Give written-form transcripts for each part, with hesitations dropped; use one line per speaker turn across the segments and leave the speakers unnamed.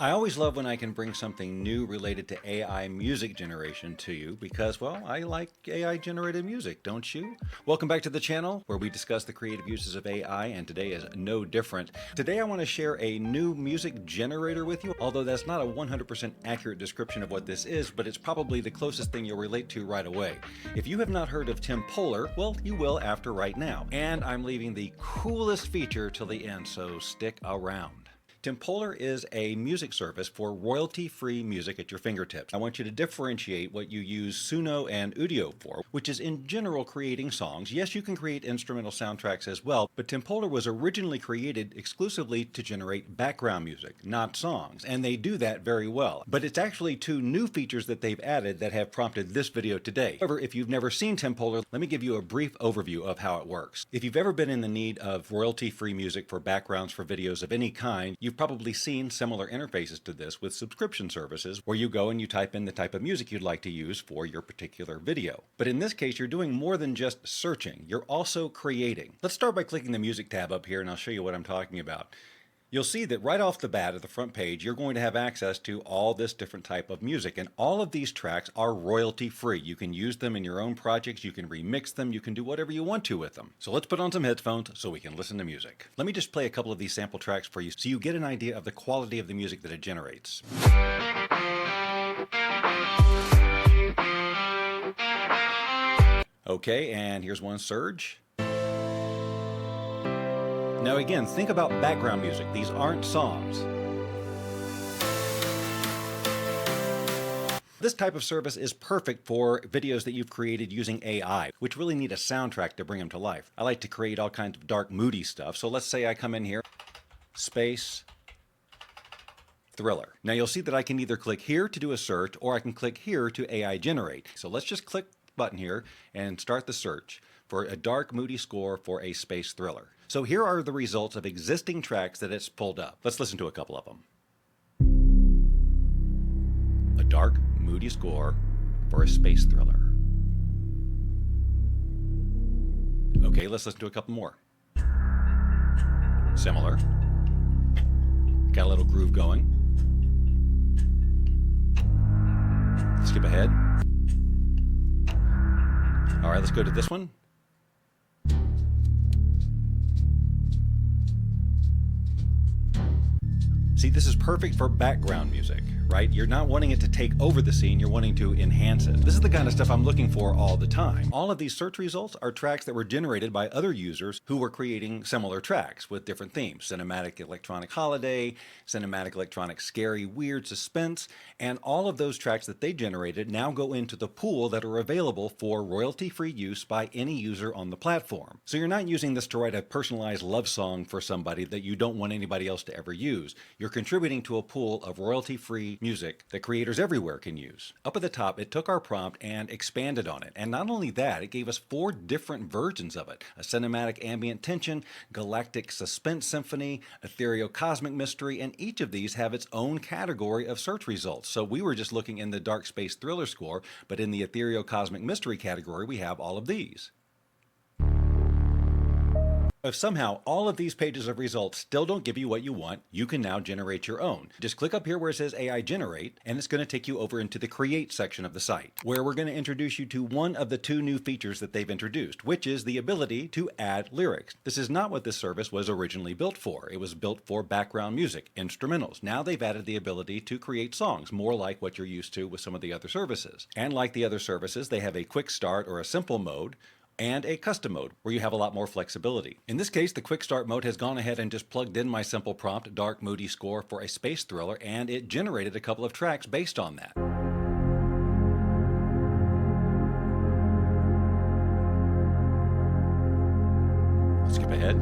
I always love when I can bring something new related to AI music generation to you because, well, I like AI generated music, don't you? Welcome back to the channel where we discuss the creative uses of AI, and today is no different. Today I want to share a new music generator with you, although that's not a 100% accurate description of what this is, but it's probably the closest thing you'll relate to right away. If you have not heard of Tempolor, well, you will after right now. And I'm leaving the coolest feature till the end, so stick around. Tempolor is a music service for royalty-free music at your fingertips. I want you to differentiate what you use Suno and Udio for, which is in general creating songs. Yes, you can create instrumental soundtracks as well, but Tempolor was originally created exclusively to generate background music, not songs, and they do that very well. But it's actually two new features that they've added that have prompted this video today. However, if you've never seen Tempolor, let me give you a brief overview of how it works. If you've ever been in the need of royalty-free music for backgrounds for videos of any kind, you've probably seen similar interfaces to this with subscription services where you go and you type in the type of music you'd like to use for your particular video. But in this case, you're doing more than just searching, you're also creating. Let's start by clicking the music tab up here and I'll show you what I'm talking about. You'll see that right off the bat at the front page, you're going to have access to all this different type of music, and all of these tracks are royalty free. You can use them in your own projects, you can remix them, you can do whatever you want to with them. So let's put on some headphones so we can listen to music. Let me just play a couple of these sample tracks for you so you get an idea of the quality of the music that it generates. Okay, and here's one surge. Now again, think about background music. These aren't songs. This type of service is perfect for videos that you've created using AI, which really need a soundtrack to bring them to life. I like to create all kinds of dark, moody stuff. So let's say I come in here, space, thriller. Now you'll see that I can either click here to do a search or I can click here to AI generate. So let's just click the button here and start the search for a dark, moody score for a space thriller. So here are the results of existing tracks that it's pulled up. Let's listen to a couple of them. A dark, moody score for a space thriller. Okay, let's listen to a couple more. Similar. Got a little groove going. Skip ahead. All right, let's go to this one. See, this is perfect for background music, right? You're not wanting it to take over the scene, you're wanting to enhance it. This is the kind of stuff I'm looking for all the time. All of these search results are tracks that were generated by other users who were creating similar tracks with different themes. Cinematic electronic holiday, cinematic electronic scary, weird suspense, and all of those tracks that they generated now go into the pool that are available for royalty-free use by any user on the platform. So you're not using this to write a personalized love song for somebody that you don't want anybody else to ever use. You're contributing to a pool of royalty-free music that creators everywhere can use. Up at the top, it took our prompt and expanded on it. And not only that, it gave us 4 different versions of it. A cinematic ambient tension, galactic suspense symphony, ethereal cosmic mystery, and each of these have its own category of search results. So we were just looking in the dark space thriller score, but in the ethereal cosmic mystery category, we have all of these. If somehow all of these pages of results still don't give you what you want, you can now generate your own. Just click up here where it says AI Generate, and it's going to take you over into the Create section of the site, where we're going to introduce you to one of the 2 new features that they've introduced, which is the ability to add lyrics. This is not what this service was originally built for. It was built for background music, instrumentals. Now they've added the ability to create songs, more like what you're used to with some of the other services. And like the other services, they have a quick start or a simple mode, and a custom mode where you have a lot more flexibility. In this case, the quick start mode has gone ahead and just plugged in my simple prompt, dark moody score for a space thriller, and it generated a couple of tracks based on that. Skip ahead.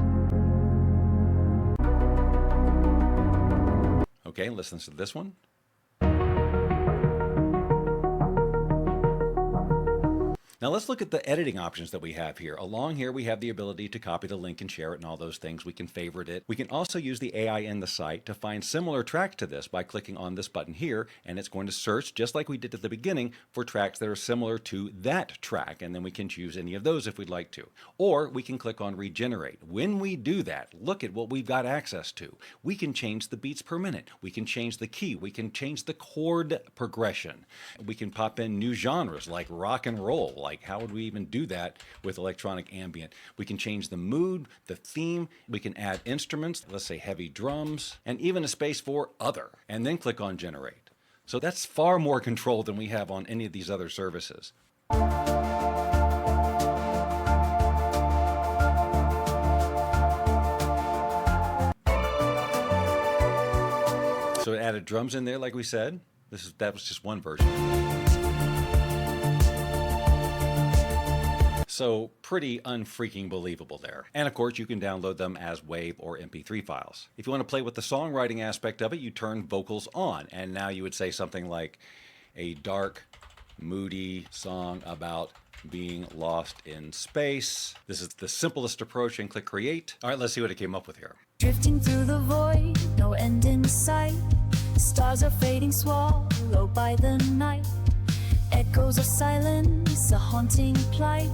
Okay, let's listen to this one. Now let's look at the editing options that we have here. Along here, we have the ability to copy the link and share it and all those things. We can favorite it. We can also use the AI in the site to find similar tracks to this by clicking on this button here, and it's going to search, just like we did at the beginning, for tracks that are similar to that track, and then we can choose any of those if we'd like to. Or we can click on regenerate. When we do that, look at what we've got access to. We can change the beats per minute. We can change the key. We can change the chord progression. We can pop in new genres like rock and roll. Like, how would we even do that with electronic ambient? We can change the mood, the theme. We can add instruments, let's say heavy drums, and even a space for other, and then click on generate. So that's far more control than we have on any of these other services. So it added drums in there, like we said. That was just one version. So pretty unfreaking believable there. And of course, you can download them as WAV or MP3 files. If you want to play with the songwriting aspect of it, you turn vocals on. And now you would say something like a dark, moody song about being lost in space. This is the simplest approach, and click create. All right, let's see what it came up with here.
Drifting through the void, no end in sight. Stars are fading, swallowed by the night. Echoes of silence, a haunting plight.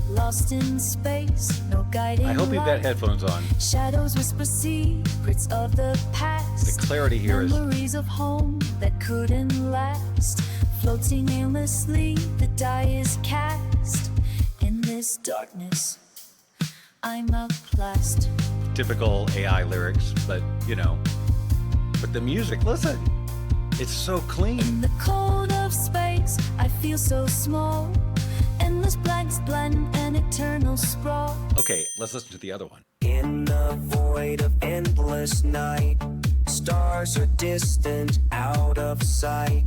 Lost in space, no guiding light.
I hope you've got headphones on.
Shadows whisper secrets of the past.
The clarity here is...
Memories of home that couldn't last. Floating aimlessly, the die is cast. In this darkness, I'm outclassed.
Typical AI lyrics, but you know. But the music, listen, it's so clean.
In the cold of space, I feel so small. Endless blanks blend an eternal sprawl.
Okay, let's listen to the other one.
In the void of endless night, stars are distant, out of sight.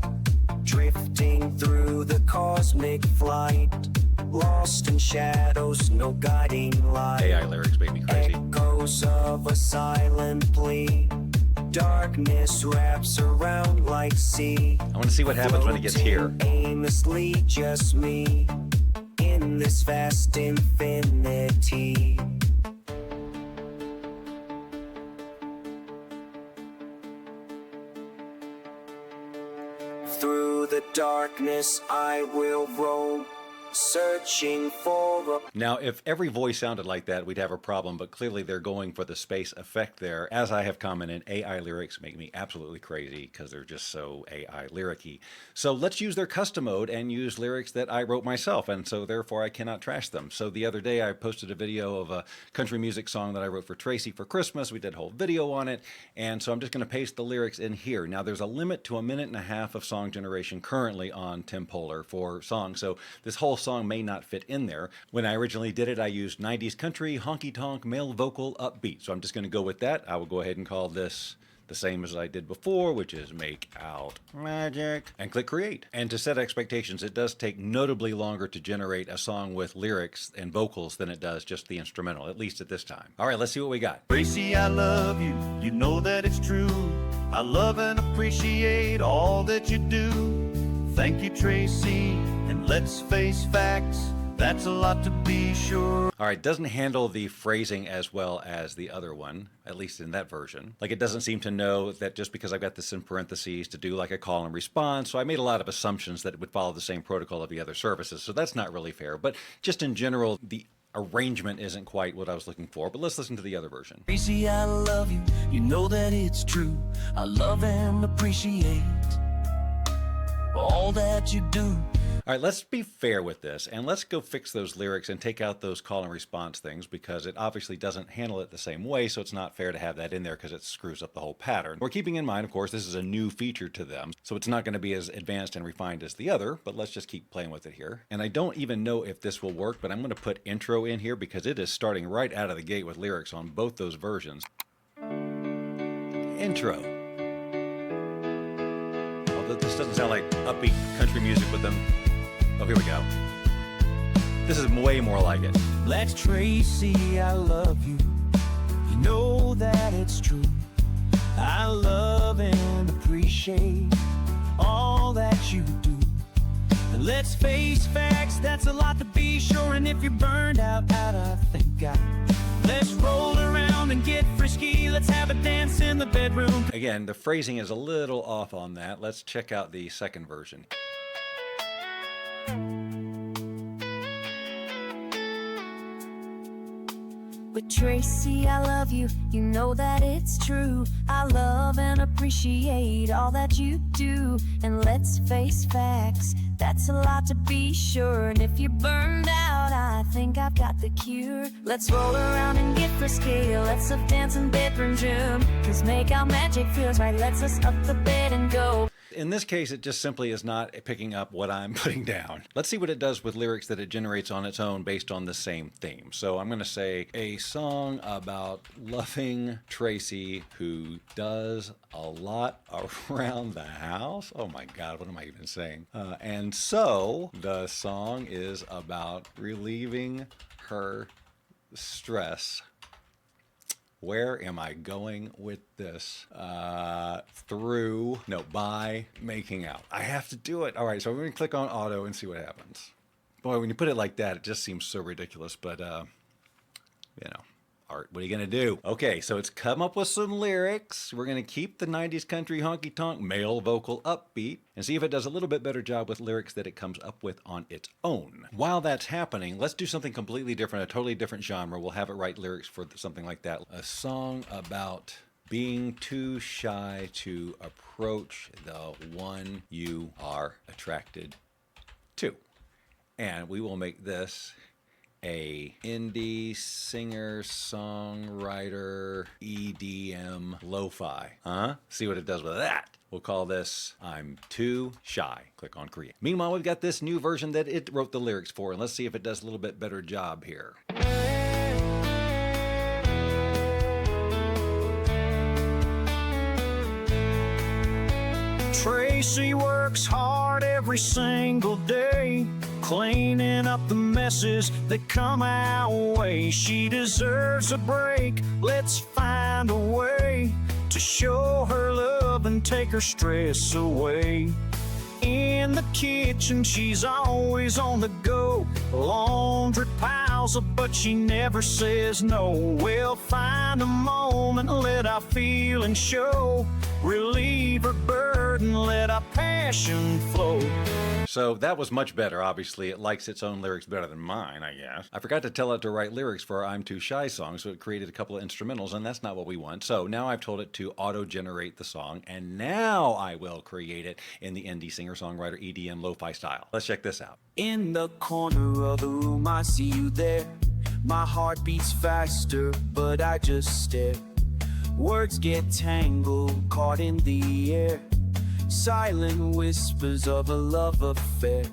Drifting through the cosmic flight. Lost in shadows, no guiding light.
AI lyrics make me crazy.
Echoes of a silent plea. Darkness wraps around like sea.
I want to see what happens when it gets here.
Floating aimlessly, just me in this vast infinity. Through the darkness I will roam, searching for a...
Now, if every voice sounded like that, we'd have a problem, but clearly they're going for the space effect there. As I have commented, AI lyrics make me absolutely crazy because they're just so AI lyric-y. So let's use their custom mode and use lyrics that I wrote myself, and so therefore I cannot trash them. So the other day I posted a video of a country music song that I wrote for Tracy for Christmas. We did a whole video on it, and so I'm just going to paste the lyrics in here. Now, there's a limit to 1.5 minutes of song generation currently on Tempolor for songs, so this whole song may not fit in there. When I originally did it, I used 90s country, honky-tonk, male vocal, upbeat. So I'm just going to go with that. I will go ahead and call this the same as I did before, which is Make Out Magic, and click create. And to set expectations, it does take notably longer to generate a song with lyrics and vocals than it does just the instrumental, at least at this time. All right, let's see what we got.
Tracy, I love you, you know that it's true. I love and appreciate all that you do. Thank you, Tracy, and let's face facts, that's a lot to be sure.
All right, doesn't handle the phrasing as well as the other one, at least in that version. Like, it doesn't seem to know that just because I've got this in parentheses to do like a call and response, so I made a lot of assumptions that it would follow the same protocol of the other services, so that's not really fair. But just in general, the arrangement isn't quite what I was looking for, but let's listen to the other version.
Tracy, I love you, you know that it's true. I love and appreciate all that you do.
All right, let's be fair with this, and let's go fix those lyrics and take out those call and response things, because it obviously doesn't handle it the same way, so it's not fair to have that in there because it screws up the whole pattern. We're keeping in mind, of course, this is a new feature to them, so it's not going to be as advanced and refined as the other, but let's just keep playing with it here. And I don't even know if this will work, but I'm going to put intro in here because it is starting right out of the gate with lyrics on both those versions. Intro. Although this doesn't sound like upbeat country music with them. Oh, here we go. This is way more like it.
Let's Tracy, I love you. You know that it's true. I love and appreciate all that you do. Let's face facts, that's a lot to be sure. And if you're burned out, I think let's roll around and get frisky. Let's have a dance in the bedroom.
Again, the phrasing is a little off on that. Let's check out the second version.
With Tracy, I love you, you know that it's true. I love and appreciate all that you do. And let's face facts, that's a lot to be sure. And if you're burned out, I think I've got the cure. Let's roll around and get frisky. Let's up dance in bedroom gym. Cause make our magic feels right. Let's us up the bed and go.
In this case, it just simply is not picking up what I'm putting down. Let's see what it does with lyrics that it generates on its own based on the same theme. So I'm going to say a song about loving Tracy who does a lot around the house. Oh my God, what am I even saying? And so the song is about relieving her stress. Where am I going with this? By making out. I have to do it. All right, so I'm going to click on auto and see what happens. Boy, when you put it like that, it just seems so ridiculous, but, art, what are you going to do? Okay, so it's come up with some lyrics. We're going to keep the 90s country honky-tonk male vocal upbeat and see if it does a little bit better job with lyrics that it comes up with on its own. While that's happening, let's do something completely different, a totally different genre. We'll have it write lyrics for something like that. A song about being too shy to approach the one you are attracted to. And we will make this a indie singer, songwriter, EDM, lo-fi. See what it does with that. We'll call this I'm Too Shy. Click on create. Meanwhile, we've got this new version that it wrote the lyrics for, and let's see if it does a little bit better job here.
Tracy works hard every single day, cleaning up the messes that come our way. She deserves a break. Let's find a way to show her love and take her stress away. In the kitchen, she's always on the go. Laundry piles up, but she never says no. We'll find a moment, let our feelings show. Relieve her burden, let our passion flow.
So that was much better. Obviously, it likes its own lyrics better than mine, I guess. I forgot to tell it to write lyrics for our I'm Too Shy song, so it created a couple of instrumentals, and that's not what we want. So now I've told it to auto-generate the song, and now I will create it in the indie singer-songwriter EDM lo-fi style. Let's check this out.
In the corner of the room, I see you there. My heart beats faster, but I just stare. Words get tangled, caught in the air. Silent whispers of a love affair.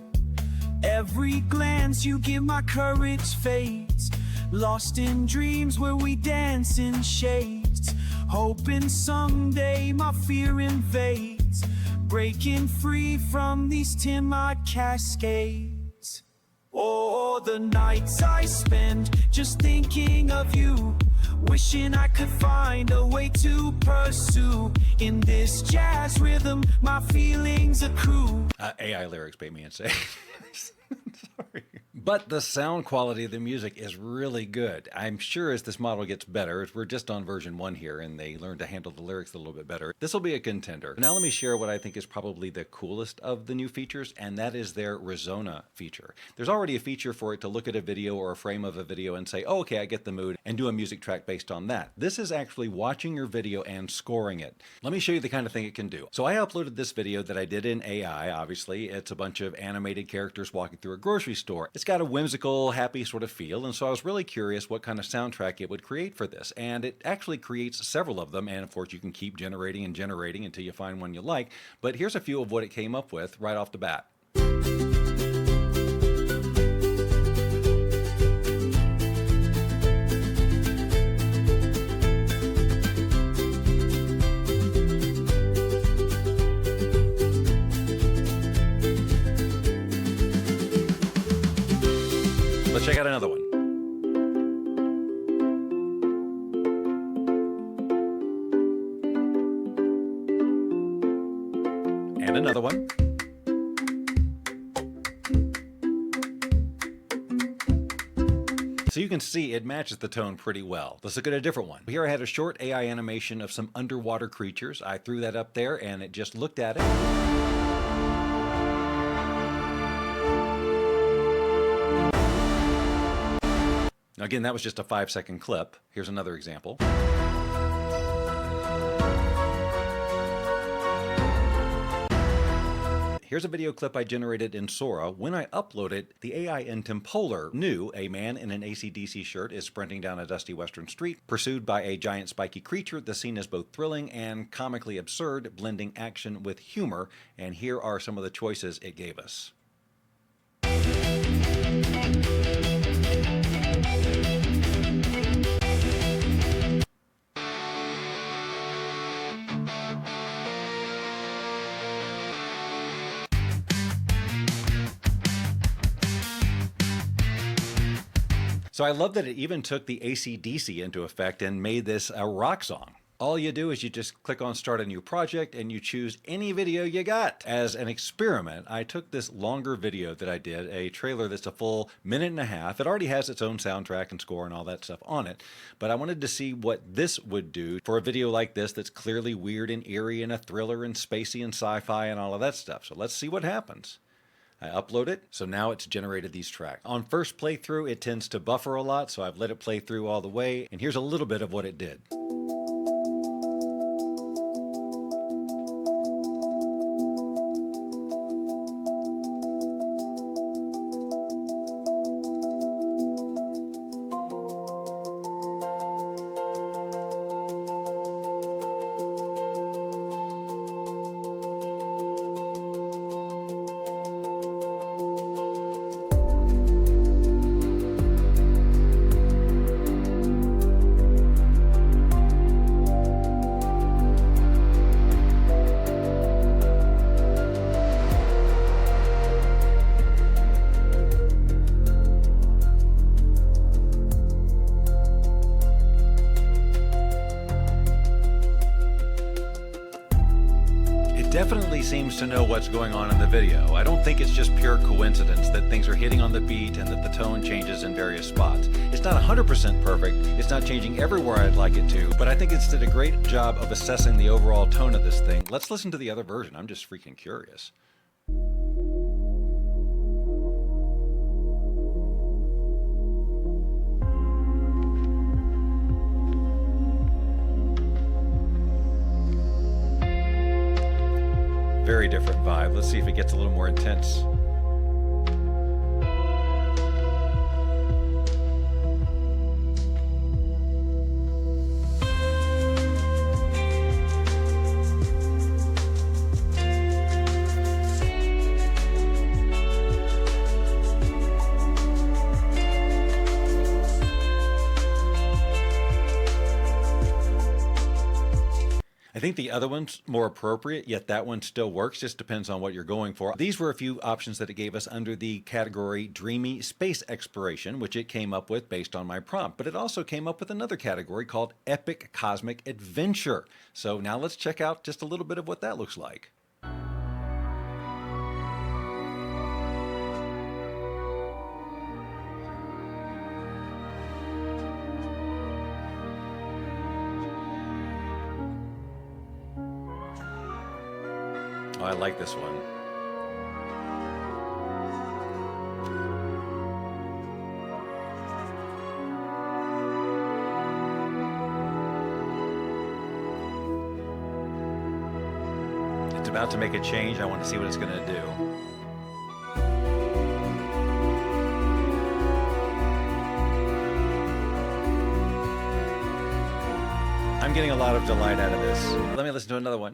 Every glance you give, my courage fades. Lost in dreams where we dance in shades. Hoping someday my fear invades. Breaking free from these timid cascades. Oh, the nights I spend just thinking of you. Wishing I could find a way to pursue. In this jazz rhythm, my feelings accrue.
AI lyrics bait me insane. Sorry. But the sound quality of the music is really good. I'm sure as this model gets better, we're just on version 1 here, and they learn to handle the lyrics a little bit better, this will be a contender. Now let me share what I think is probably the coolest of the new features, and that is their Resona feature. There's already a feature for it to look at a video or a frame of a video and say, oh, okay, I get the mood, and do a music track based on that. This is actually watching your video and scoring it. Let me show you the kind of thing it can do. So I uploaded this video that I did in AI, obviously. It's a bunch of animated characters walking through a grocery store. It's got a whimsical, happy sort of feel, and so I was really curious what kind of soundtrack it would create for this, and it actually creates several of them, and of course you can keep generating and generating until you find one you like, but here's a few of what it came up with right off the bat. Let's check out another one. And another one. So you can see it matches the tone pretty well. Let's look at a different one. Here I had a short AI animation of some underwater creatures. I threw that up there and it just looked at it. Now again, that was just a 5-second clip. Here's another example. Here's a video clip I generated in Sora. When I upload it, the AI in Tempolor knew a man in an AC/DC shirt is sprinting down a dusty western street, pursued by a giant spiky creature. The scene is both thrilling and comically absurd, blending action with humor, and here are some of the choices it gave us. So I love that it even took the AC/DC into effect and made this a rock song. All you do is you just click on start a new project and you choose any video you got. As an experiment, I took this longer video that I did, a trailer that's a full minute and a half. It already has its own soundtrack and score and all that stuff on it, but I wanted to see what this would do for a video like this that's clearly weird and eerie and a thriller and spacey and sci-fi and all of that stuff. So let's see what happens. I upload it, so now it's generated these tracks. On first playthrough, it tends to buffer a lot, so I've let it play through all the way, and here's a little bit of what it did. Definitely seems to know what's going on in the video. I don't think it's just pure coincidence that things are hitting on the beat and that the tone changes in various spots. It's not 100% perfect, it's not changing everywhere I'd like it to, but I think it's did a great job of assessing the overall tone of this thing. Let's listen to the other version. I'm just freaking curious. Very different vibe. Let's see if it gets a little more intense. I think the other one's more appropriate, yet that one still works, just depends on what you're going for. These were a few options that it gave us under the category Dreamy Space Exploration, which it came up with based on my prompt. But it also came up with another category called Epic Cosmic Adventure. So now let's check out just a little bit of what that looks like. Oh, I like this one. It's about to make a change. I want to see what it's going to do. I'm getting a lot of delight out of this. Let me listen to another one.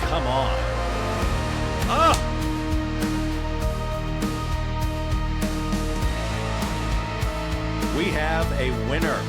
Come on. Ah! We have a winner.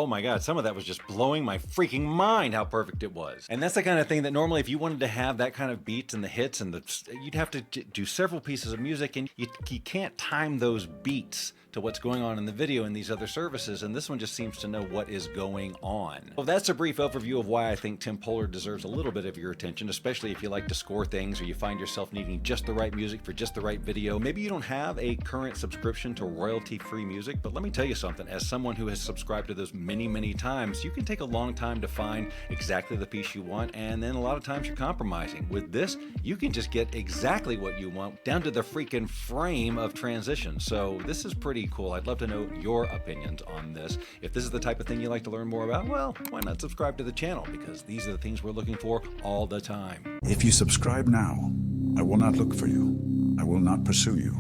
oh my God, some of that was just blowing my freaking mind how perfect it was. And that's the kind of thing that normally if you wanted to have that kind of beats and the hits and you'd have to do several pieces of music, and you can't time those beats to what's going on in the video in these other services, and this one just seems to know what is going on. Well, that's a brief overview of why I think Tempolor deserves a little bit of your attention, especially if you like to score things or you find yourself needing just the right music for just the right video. Maybe you don't have a current subscription to royalty-free music, but let me tell you something, as someone who has subscribed to those many, many times, you can take a long time to find exactly the piece you want, and then a lot of times you're compromising. With this, you can just get exactly what you want down to the freaking frame of transition. So this is pretty cool. I'd love to know your opinions on this. If this is the type of thing you like to learn more about, well, why not subscribe to the channel? Because these are the things we're looking for all the time.
If you subscribe now, I will not look for you. I will not pursue you.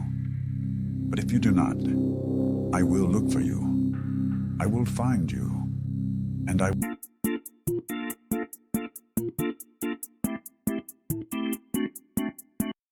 But if you do not, I will look for you. I will find you. And I